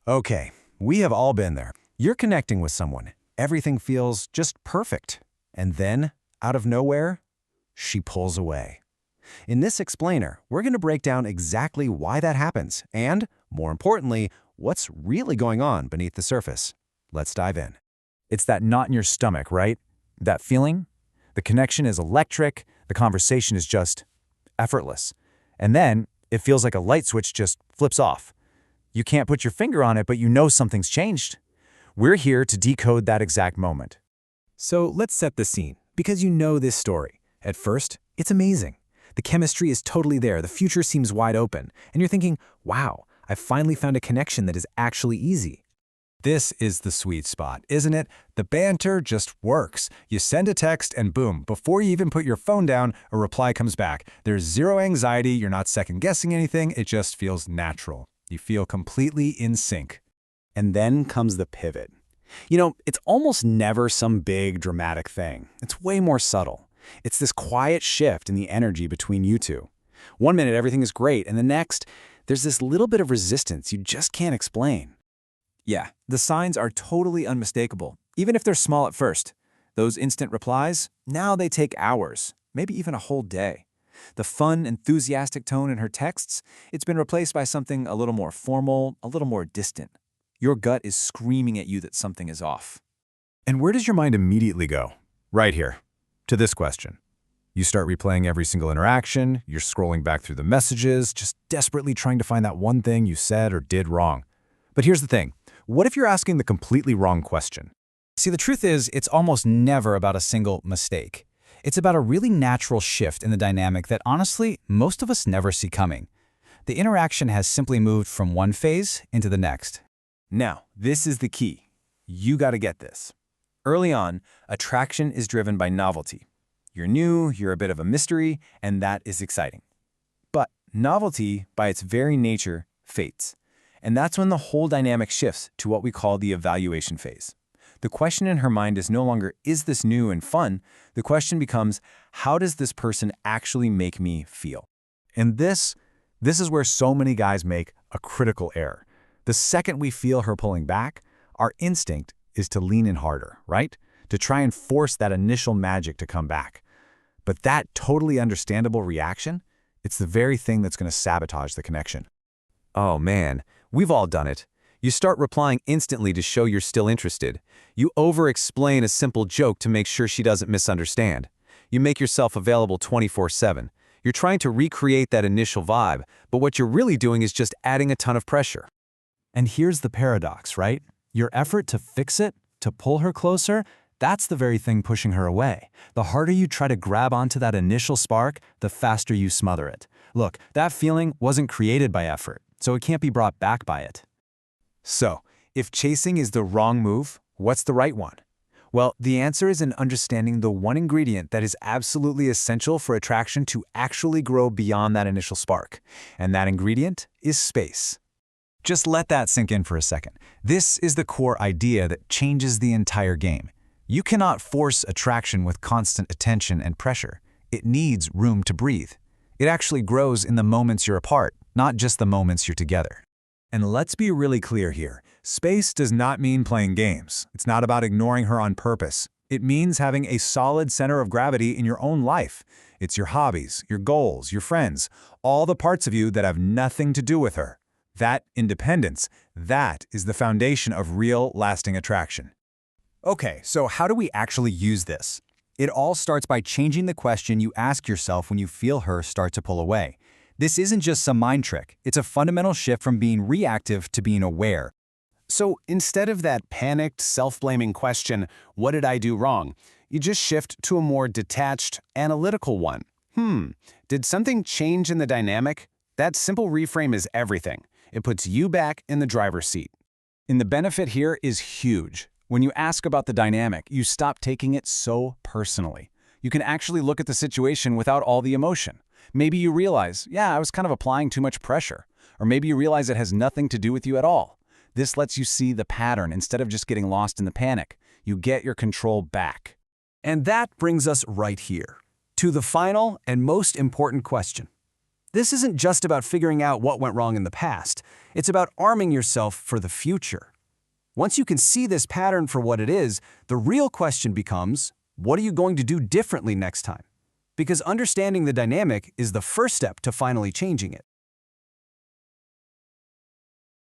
Okay, we have all been there. You're connecting with someone. Everything feels just perfect. And then, out of nowhere, she pulls away. In this explainer, we're going to break down exactly why that happens and, more importantly, what's really going on beneath the surface. Let's dive in. It's that knot in your stomach, right? That feeling? The connection is electric, the conversation is just effortless. And then, it feels like a light switch just flips off. You can't put your finger on it, but you know something's changed. We're here to decode that exact moment. So let's set the scene, because you know this story. At first, it's amazing. The chemistry is totally there, the future seems wide open, and you're thinking, wow, I finally found a connection that is actually easy. This is the sweet spot, isn't it? The banter just works. You send a text and boom, before you even put your phone down, a reply comes back. There's zero anxiety, you're not second-guessing anything, it just feels natural. You feel completely in sync. And then comes the pivot. You know, it's almost never some big, dramatic thing. It's way more subtle. It's this quiet shift in the energy between you two. One minute, everything is great, and the next, there's this little bit of resistance you just can't explain. Yeah, the signs are totally unmistakable, even if they're small at first. Those instant replies, now they take hours, maybe even a whole day. The fun, enthusiastic tone in her texts, it's been replaced by something a little more formal, a little more distant. Your gut is screaming at you that something is off. And where does your mind immediately go? Right here, to this question. You start replaying every single interaction, you're scrolling back through the messages, just desperately trying to find that one thing you said or did wrong. But here's the thing. What if you're asking the completely wrong question? See, the truth is, it's almost never about a single mistake. It's about a really natural shift in the dynamic that, honestly, most of us never see coming. The interaction has simply moved from one phase into the next. Now, this is the key. You gotta get this. Early on, attraction is driven by novelty. You're new, you're a bit of a mystery, and that is exciting. But novelty, by its very nature, fades. And that's when the whole dynamic shifts to what we call the evaluation phase. The question in her mind is no longer, is this new and fun? The question becomes, how does this person actually make me feel? And this is where so many guys make a critical error. The second we feel her pulling back, our instinct is to lean in harder, right? To try and force that initial magic to come back. But that totally understandable reaction, it's the very thing that's going to sabotage the connection. Oh man, we've all done it. You start replying instantly to show you're still interested. You over-explain a simple joke to make sure she doesn't misunderstand. You make yourself available 24/7. You're trying to recreate that initial vibe, but what you're really doing is just adding a ton of pressure. And here's the paradox, right? Your effort to fix it, to pull her closer, that's the very thing pushing her away. The harder you try to grab onto that initial spark, the faster you smother it. Look, that feeling wasn't created by effort, so it can't be brought back by it. So, if chasing is the wrong move, what's the right one? Well, the answer is in understanding the one ingredient that is absolutely essential for attraction to actually grow beyond that initial spark. And that ingredient is space. Just let that sink in for a second. This is the core idea that changes the entire game. You cannot force attraction with constant attention and pressure. It needs room to breathe. It actually grows in the moments you're apart, not just the moments you're together. And let's be really clear here. Space does not mean playing games. It's not about ignoring her on purpose. It means having a solid center of gravity in your own life. It's your hobbies, your goals, your friends, all the parts of you that have nothing to do with her. That independence, that is the foundation of real, lasting attraction. Okay, so how do we actually use this? It all starts by changing the question you ask yourself when you feel her start to pull away. This isn't just some mind trick. It's a fundamental shift from being reactive to being aware. So instead of that panicked, self-blaming question, what did I do wrong? You just shift to a more detached, analytical one. Did something change in the dynamic? That simple reframe is everything. It puts you back in the driver's seat. And the benefit here is huge. When you ask about the dynamic, you stop taking it so personally. You can actually look at the situation without all the emotion. Maybe you realize, yeah, I was kind of applying too much pressure. Or maybe you realize it has nothing to do with you at all. This lets you see the pattern instead of just getting lost in the panic. You get your control back. And that brings us right here, to the final and most important question. This isn't just about figuring out what went wrong in the past. It's about arming yourself for the future. Once you can see this pattern for what it is, the real question becomes, what are you going to do differently next time? Because understanding the dynamic is the first step to finally changing it.